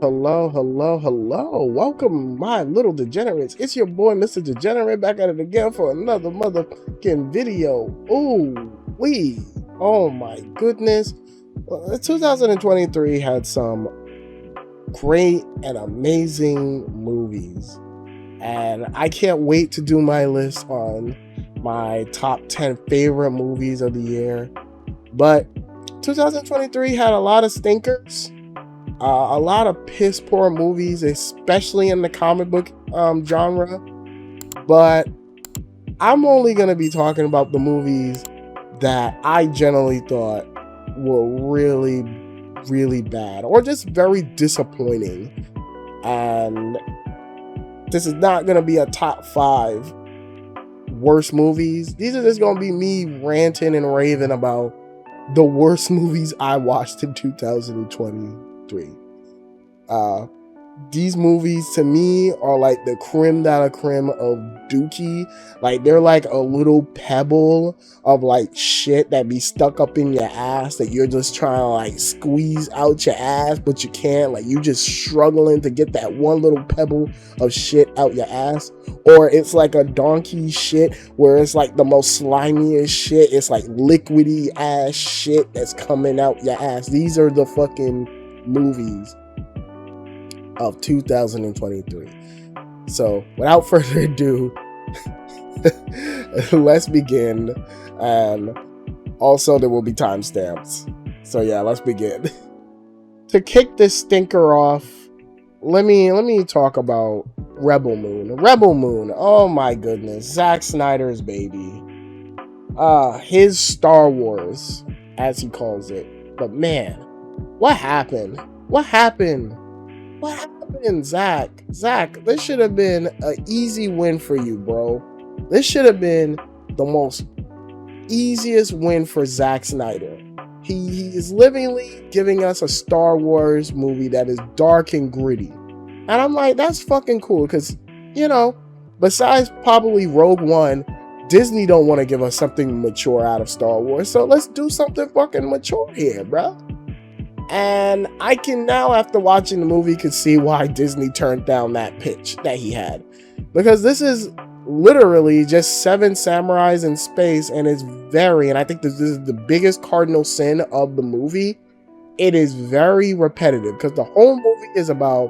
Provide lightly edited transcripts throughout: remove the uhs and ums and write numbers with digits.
Hello, hello, hello. Welcome, my little degenerates. It's your boy, Mr. Degenerate, back at it again for another motherfucking video. Ooh, wee. Oh my goodness. 2023 had some great and amazing movies. And I can't wait to do my list on my top 10 favorite movies of the year. But 2023 had a lot of stinkers, a lot of piss poor movies, especially in the comic book genre. But I'm only going to be talking about the movies that I generally thought were really, really bad or just very disappointing. And this is not going to be a top five worst movies. These are just going to be me ranting and raving about the worst movies I watched in 2023. Uh, these movies to me are like the creme de la creme of dookie. Like they're like a little pebble of like shit that be stuck up in your ass that you're just trying to like squeeze out your ass, but you can't. Like you just struggling to get that one little pebble of shit out your ass. Or it's like a donkey shit where it's like the most slimiest shit. It's like liquidy ass shit that's coming out your ass. These are the fucking movies of 2023. So without further ado, let's begin. And also there will be timestamps. So yeah, let's begin. To kick this stinker off, let me talk about Rebel Moon. Rebel Moon, oh my goodness, Zack Snyder's baby. His Star Wars, as he calls it. But man, what happened? What happened? What happened, Zach? Zach, this should have been an easy win for you, bro. This should have been the most easiest win for Zack Snyder. He is livingly giving us a Star Wars movie that is dark and gritty. And I'm like, that's fucking cool, because, you know, besides probably Rogue One, Disney don't want to give us something mature out of Star Wars, so let's do something fucking mature here, bro. And I can now, after watching the movie, could see why Disney turned down that pitch that he had. Because this is literally just 7 samurais in space, and it's and I think this is the biggest cardinal sin of the movie. It is very repetitive, because the whole movie is about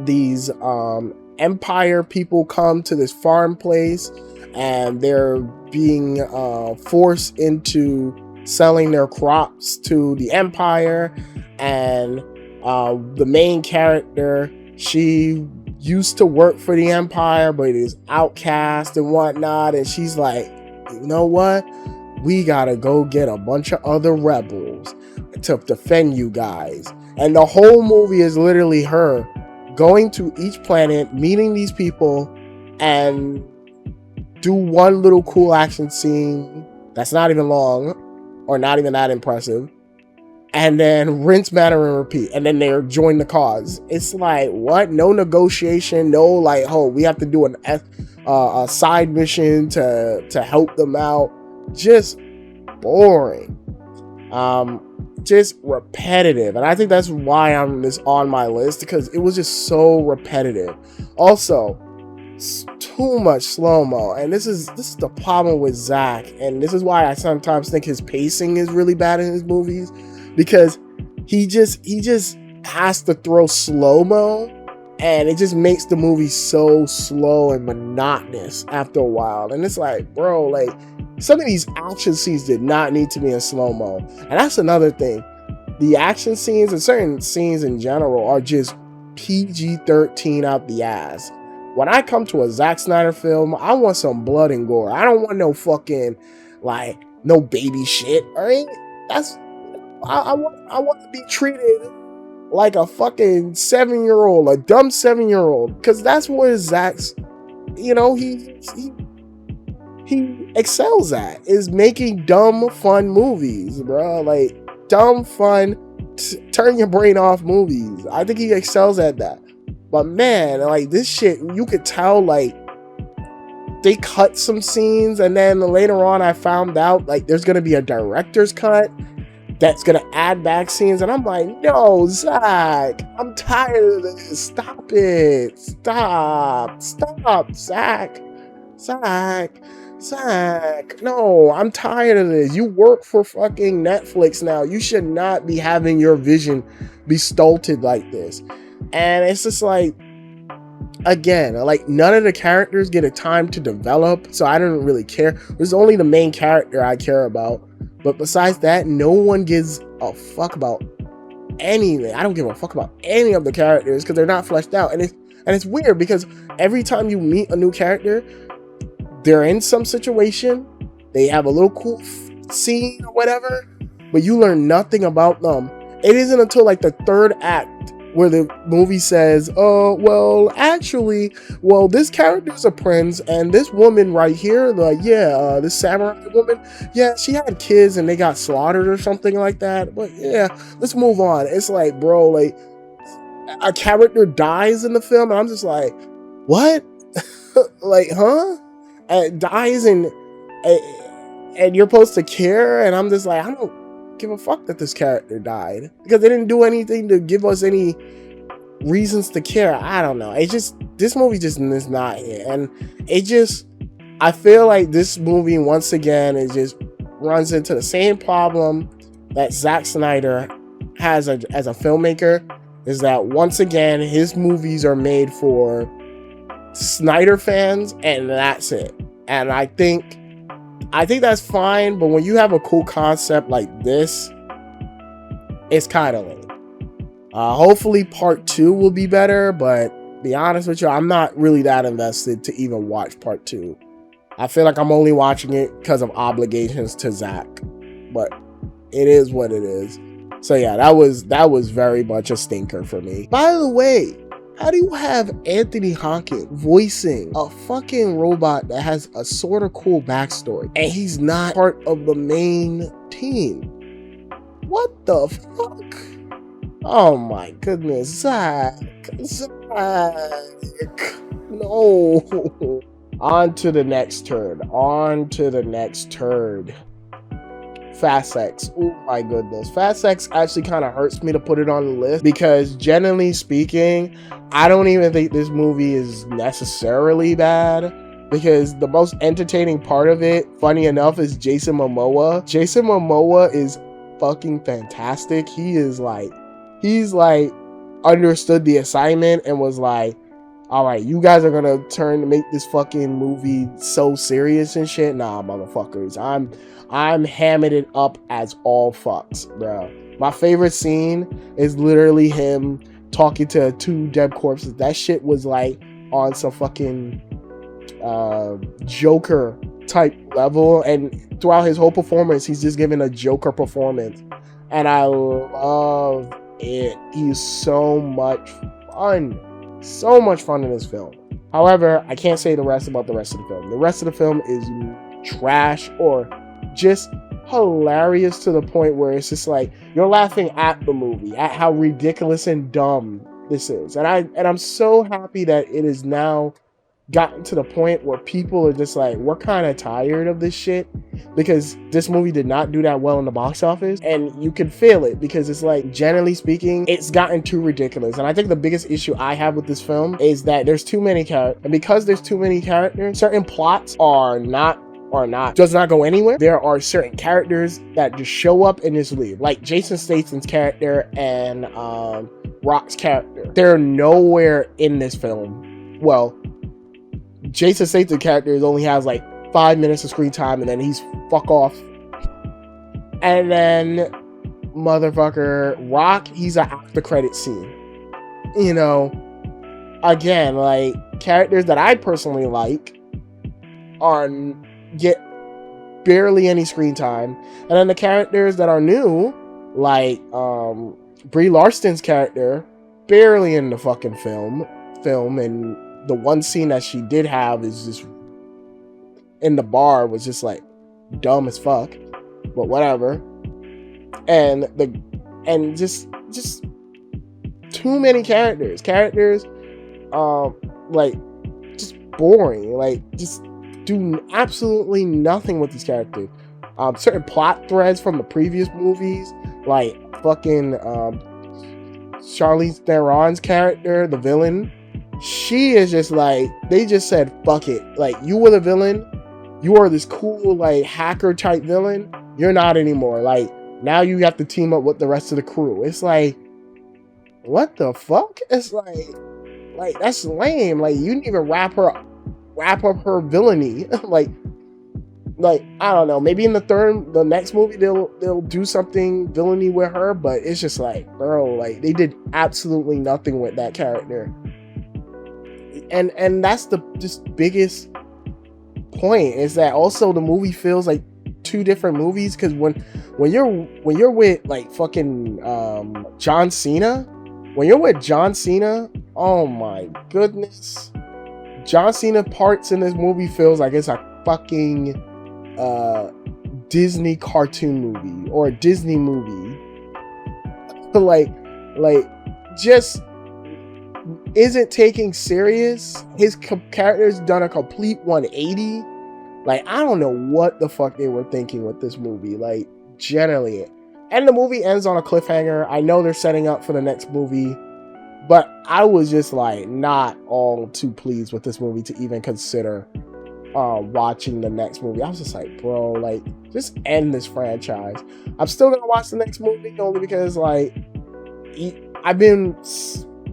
these Empire people come to this farm place, and they're being forced into selling their crops to the Empire. And the main character, she used to work for the Empire but is outcast and whatnot, and she's like, you know what, we gotta go get a bunch of other rebels to defend you guys. And the whole movie is literally her going to each planet, meeting these people, and do one little cool action scene that's not even long or not even that impressive, and then rinse, matter, and repeat, and then they join the cause. It's like, what? No negotiation, no like, oh, we have to do a side mission to help them out. Just boring. Just repetitive. And I think that's why I'm this on my list, because it was just so repetitive. Also, too much slow-mo, and this is the problem with Zack, and this is why I sometimes think his pacing is really bad in his movies, because he just has to throw slow-mo, and it just makes the movie so slow and monotonous after a while. And it's like, bro, like, some of these action scenes did not need to be in slow-mo. And that's another thing. The action scenes and certain scenes in general are just PG-13 out the ass. When I come to a Zack Snyder film, I want some blood and gore. I don't want no fucking, like, no baby shit. Alright? I want to be treated like a fucking 7-year-old, a dumb 7-year-old. Because that's where Zack's, you know, he excels at, is making dumb, fun movies, bro. Like, dumb, fun, turn your brain off movies. I think he excels at that. But man, like, this shit, you could tell, like, they cut some scenes, and then later on I found out, like, there's gonna be a director's cut, that's gonna add back scenes, and I'm like, no, Zach, I'm tired of this. Stop it. Stop, Zach. No, I'm tired of this. You work for fucking Netflix now. You should not be having your vision be stulted like this. And it's just like, again, like, none of the characters get a time to develop, so I don't really care. There's only the main character I care about. But besides that, no one gives a fuck about anything. I don't give a fuck about any of the characters because they're not fleshed out. And it's weird because every time you meet a new character, they're in some situation, they have a little cool scene or whatever, but you learn nothing about them. It isn't until like the third act where the movie says, this character's a prince, and this woman right here, this samurai woman, she had kids and they got slaughtered or something like that, but let's move on. It's like, bro, like, a character dies in the film and I'm just like, what? Like, huh? And dies and you're supposed to care, and I'm just like, I don't give a fuck that this character died because they didn't do anything to give us any reasons to care. I don't know. It's just, this movie just is not it, and I feel like this movie once again it just runs into the same problem that Zack Snyder has as a filmmaker, is that once again his movies are made for Snyder fans and that's it. And I think that's fine, but when you have a cool concept like this, it's kind of lame. Hopefully part 2 will be better, but be honest with you, I'm not really that invested to even watch part 2. I feel like I'm only watching it because of obligations to Zach, but it is what it is. So yeah, that was very much a stinker for me. By the way, how do you have Anthony Hopkins voicing a fucking robot that has a sort of cool backstory and he's not part of the main team? What the fuck? Oh my goodness, Zach. No. On to the next turd. Fast X. Oh my goodness. Fast X actually kind of hurts me to put it on the list because generally speaking, I don't even think this movie is necessarily bad, because the most entertaining part of it, funny enough, is Jason Momoa. Jason Momoa is fucking fantastic. He's like understood the assignment and was like, all right, you guys are gonna make this fucking movie so serious and shit. Nah, motherfuckers. I'm hamming it up as all fucks, bro. My favorite scene is literally him talking to 2 dead corpses. That shit was like on some fucking Joker type level, and throughout his whole performance, he's just giving a Joker performance, and I love it. He's so much fun in this film. However, I can't say the rest about the rest of the film. The rest of the film is trash or just hilarious to the point where it's just like you're laughing at the movie, at how ridiculous and dumb this is. And I'm so happy that it is now gotten to the point where people are just like, we're kind of tired of this shit, because this movie did not do that well in the box office, and you can feel it because it's like, generally speaking, it's gotten too ridiculous. And I think the biggest issue I have with this film is that there's too many characters, and because there's too many characters, certain plots does not go anywhere. There are certain characters that just show up and just leave, like Jason Statham's character and Rock's character. They're nowhere in this film. Well, Jason Statham's character only has like 5 minutes of screen time, and then he's fuck off. And then motherfucker Rock, he's an after credit scene. You know, again, like, characters that I personally like get barely any screen time, and then the characters that are new, like Brie Larson's character, barely in the fucking film, and the one scene that she did have is just in the bar was just like dumb as fuck, but whatever. And just too many characters, like, just boring, like, just do absolutely nothing with these characters. Certain plot threads from the previous movies Like fucking Charlize Theron's character, the villain, she is just like, they just said fuck it. Like, you were the villain, you are this cool like hacker type villain, you're not anymore. Like, now you have to team up with the rest of the crew. It's like, what the fuck? It's like that's lame. Like, you didn't even wrap up her villainy. like I don't know. Maybe in the next movie they'll do something villainy with her, but it's just like, bro, like they did absolutely nothing with that character. And that's the just biggest point, is that also the movie feels like two different movies, because when you're with like fucking John Cena, when you're with John Cena, oh my goodness, John Cena parts in this movie feels like it's a fucking Disney cartoon movie or a Disney movie. like just isn't taking serious. His character's done a complete 180. Like, I don't know what the fuck they were thinking with this movie, like, generally. And the movie ends on a cliffhanger. I know they're setting up for the next movie, but I was just like not all too pleased with this movie to even consider watching the next movie. I was just like, bro, like, just end this franchise. I'm still gonna watch the next movie only because, like, I've been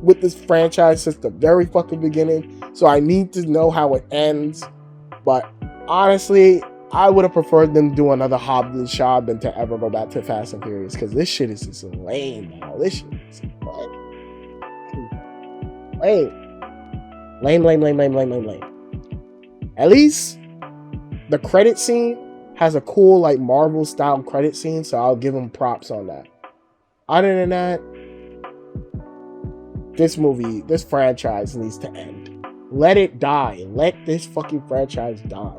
with this franchise since the very fucking beginning, so I need to know how it ends. But honestly, I would have preferred them do another Hobbs and Shaw than to ever go back to Fast and Furious, because this shit is just lame now. This shit is lame. At least the credit scene has a cool, like, Marvel style credit scene, so I'll give them props on that. Other than that, this franchise needs to end. Let it die. Let this fucking franchise die.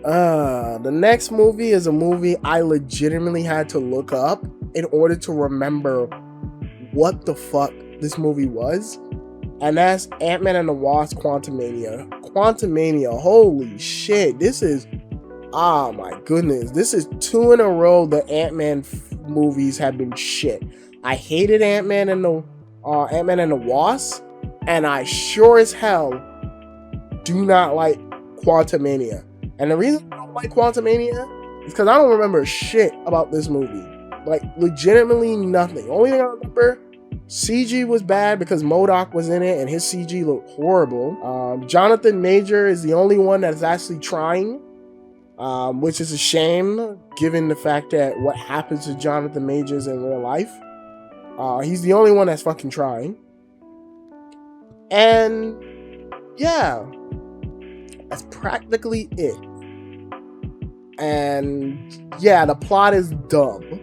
The next movie is a movie I legitimately had to look up in order to remember what the fuck this movie was. And that's Ant-Man and the Wasp: Quantumania. Quantumania, holy shit. This is, oh my goodness. This is 2 in a row the Ant-Man movies have been shit. I hated Ant-Man and the Wasp, and I sure as hell do not like Quantumania. And the reason I don't like Quantumania is because I don't remember shit about this movie. Like, legitimately nothing. Only thing I remember, CG was bad because MODOK was in it and his CG looked horrible. Jonathan Major is the only one that is actually trying, which is a shame given the fact that what happens to Jonathan Majors in real life. He's the only one that's fucking trying. And yeah, that's practically it. And yeah, the plot is dumb.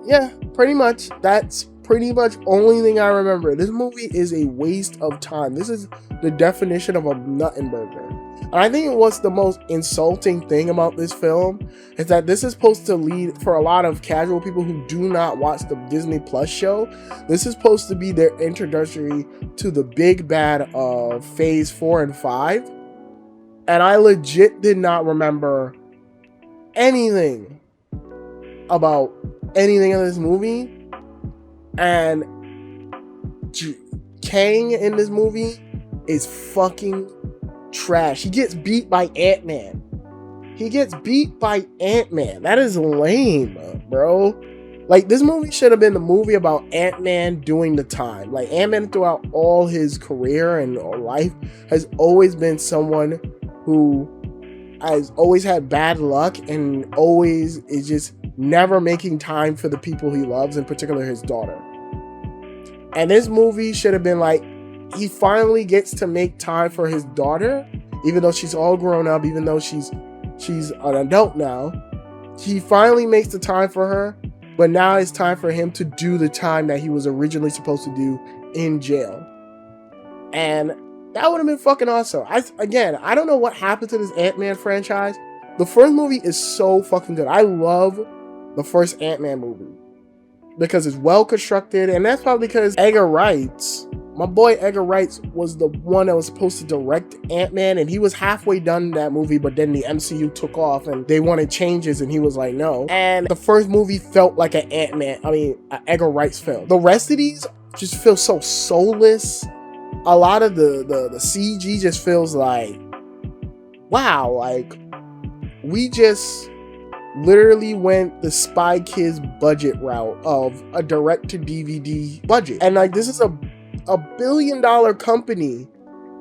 Yeah, pretty much. That's pretty much only thing I remember. This movie is a waste of time. This is the definition of a Nuttenberger. And I think what's the most insulting thing about this film is that this is supposed to lead, for a lot of casual people who do not watch the Disney Plus show, this is supposed to be their introductory to the big bad of phase 4 and 5. And I legit did not remember anything about anything in this movie. And Kang in this movie is fucking trash. He gets beat by Ant-Man. That is lame, bro. Like, this movie should have been the movie about Ant-Man doing the time. Like, Ant-Man throughout all his career and life has always been someone who has always had bad luck and always is just never making time for the people he loves, in particular his daughter. And this movie should have been like, he finally gets to make time for his daughter, even though she's all grown up, even though she's an adult now. He finally makes the time for her, but now it's time for him to do the time that he was originally supposed to do in jail. And that would have been fucking awesome. I don't know what happened to this Ant-Man franchise. The first movie is so fucking good. I love the first Ant-Man movie because it's well constructed, and that's probably because Edgar Wright My boy Edgar Wright was the one that was supposed to direct Ant-Man, and he was halfway done that movie, but then the MCU took off and they wanted changes, and he was like, no. And the first movie felt like an Edgar Wright's film. The rest of these just feel so soulless. A lot of the CG just feels like, wow, like we just literally went the Spy Kids budget route of a direct-to-DVD budget. And like, this is a $1 billion company,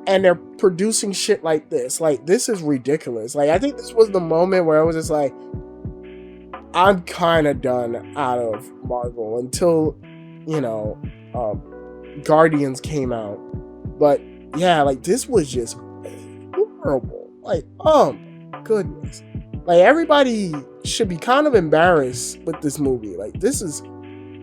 and they're producing shit like this. Like, this is ridiculous. Like, I think this was the moment where I was just like, I'm kind of done out of Marvel until, you know, Guardians came out. But yeah, like, this was just horrible. Like, oh my goodness. Like, everybody should be kind of embarrassed with this movie. Like, this is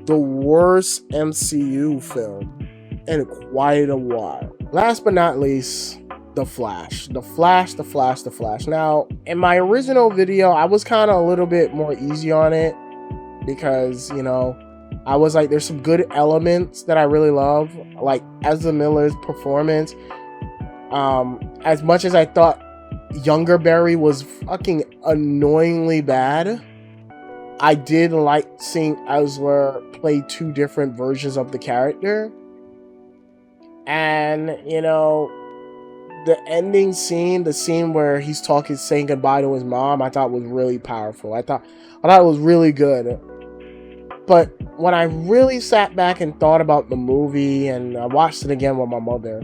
the worst MCU film in quite a while. Last but not least, The Flash. The Flash. Now, in my original video, I was kind of a little bit more easy on it because, you know, I was like, there's some good elements that I really love, like Ezra Miller's performance. As much as I thought Younger Barry was fucking annoyingly bad, I did like seeing Ezra play two different versions of the character. And, you know, the ending scene, the scene where he's saying goodbye to his mom, I thought was really powerful. I thought it was really good. But when I really sat back and thought about the movie, and I watched it again with my mother,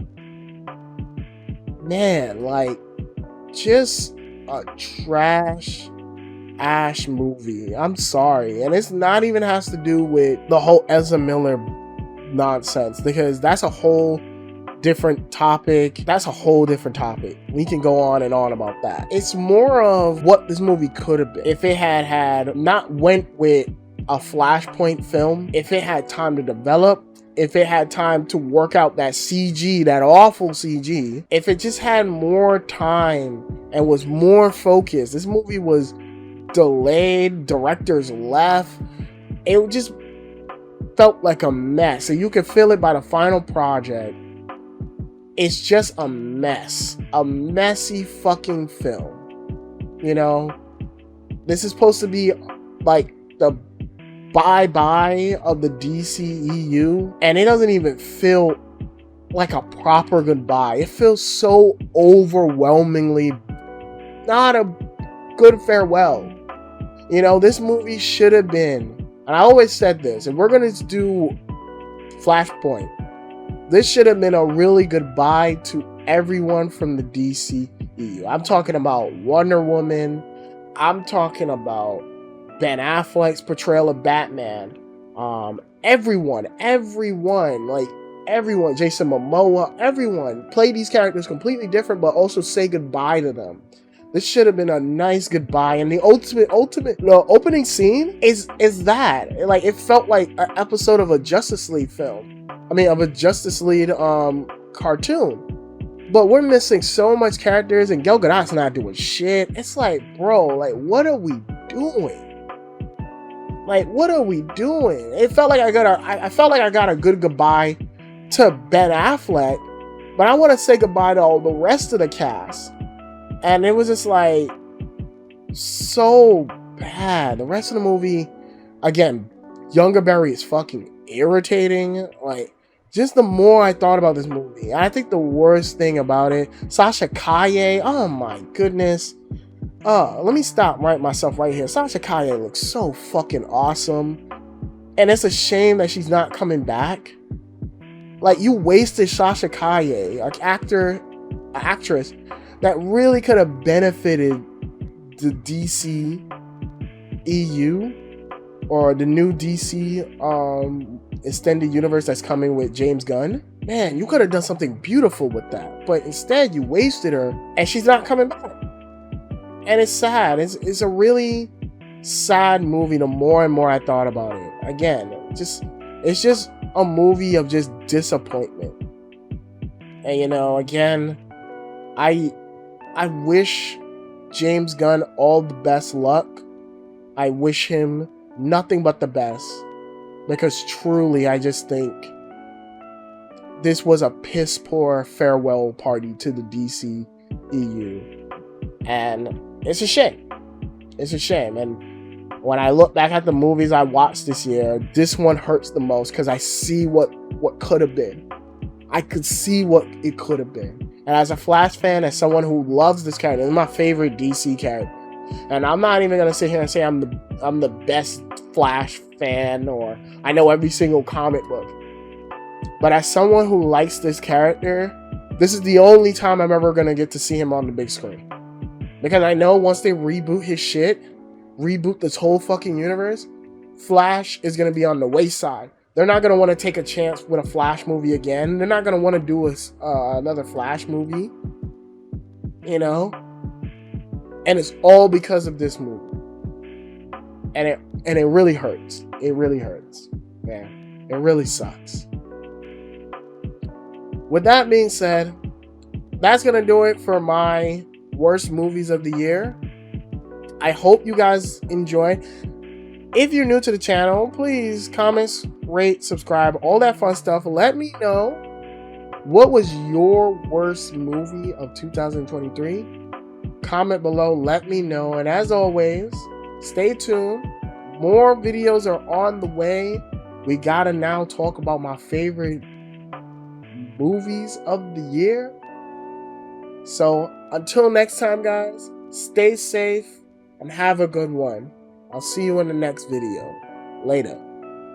man, like, just a trash ash movie. I'm sorry. And it's not even has to do with the whole Ezra Miller nonsense, because that's a whole different topic. We can go on and on about that. It's more of what this movie could have been if it had not went with a Flashpoint film, if it had time to develop, if it had time to work out that CG, that awful CG, if it just had more time and was more focused. This movie was delayed, directors left. It just felt like a mess. So you could feel it by the final project. It's just a mess. A messy fucking film. You know? This is supposed to be like the bye-bye of the DCEU, and it doesn't even feel like a proper goodbye. It feels so overwhelmingly not a good farewell. You know, this movie should have been, and I always said this, if we're gonna do Flashpoint, this should have been a really goodbye to everyone from the DCEU. I'm talking about Wonder Woman. I'm talking about Ben Affleck's portrayal of Batman. Everyone, Jason Momoa, everyone play these characters completely different, but also say goodbye to them. This should have been a nice goodbye. And the opening scene is that. Like, it felt like an episode of a Justice League film. Of a Justice League cartoon. But we're missing so much characters, and Gal Gadot's not doing shit. It's like, bro, like, what are we doing? Like, what are we doing? It felt like I got a good goodbye to Ben Affleck, but I want to say goodbye to all the rest of the cast. And it was just like so bad. The rest of the movie, again, Younger Barry is fucking irritating. Like, just the more I thought about this movie, I think the worst thing about it, Sasha Calle, oh my goodness. Let me stop myself right here. Sasha Calle looks so fucking awesome. And it's a shame that she's not coming back. Like, you wasted Sasha Calle, an actress that really could have benefited the DC EU or the new DC extended universe that's coming with James Gunn. Man, you could have done something beautiful with that. But instead, you wasted her, and she's not coming back. And it's sad. It's a really sad movie the more and more I thought about it. Again, it's just a movie of just disappointment. And, you know, again, I wish James Gunn all the best luck. I wish him nothing but the best. Because truly, I just think this was a piss poor farewell party to the DC EU. And it's a shame. It's a shame. And when I look back at the movies I watched this year, this one hurts the most because I see what could have been. I could see what it could have been. And as a Flash fan, as someone who loves this character, this is my favorite DC character. And I'm not even gonna sit here and say I'm the best Flash fan or I know every single comic book. But as someone who likes this character, this is the only time I'm ever gonna get to see him on the big screen. Because I know once they reboot his shit, reboot this whole fucking universe, Flash is gonna be on the wayside. They're not going to want to take a chance with a Flash movie again. They're not going to want to do another Flash movie. You know? And it's all because of this movie. And it really hurts. It really hurts. Man, it really sucks. With that being said, that's going to do it for my worst movies of the year. I hope you guys enjoy. If you're new to the channel, please comment, rate, subscribe, all that fun stuff. Let me know what was your worst movie of 2023. Comment below, let me know. And as always, stay tuned. More videos are on the way. We gotta now talk about my favorite movies of the year. So until next time, guys, stay safe and have a good one. I'll see you in the next video. Later.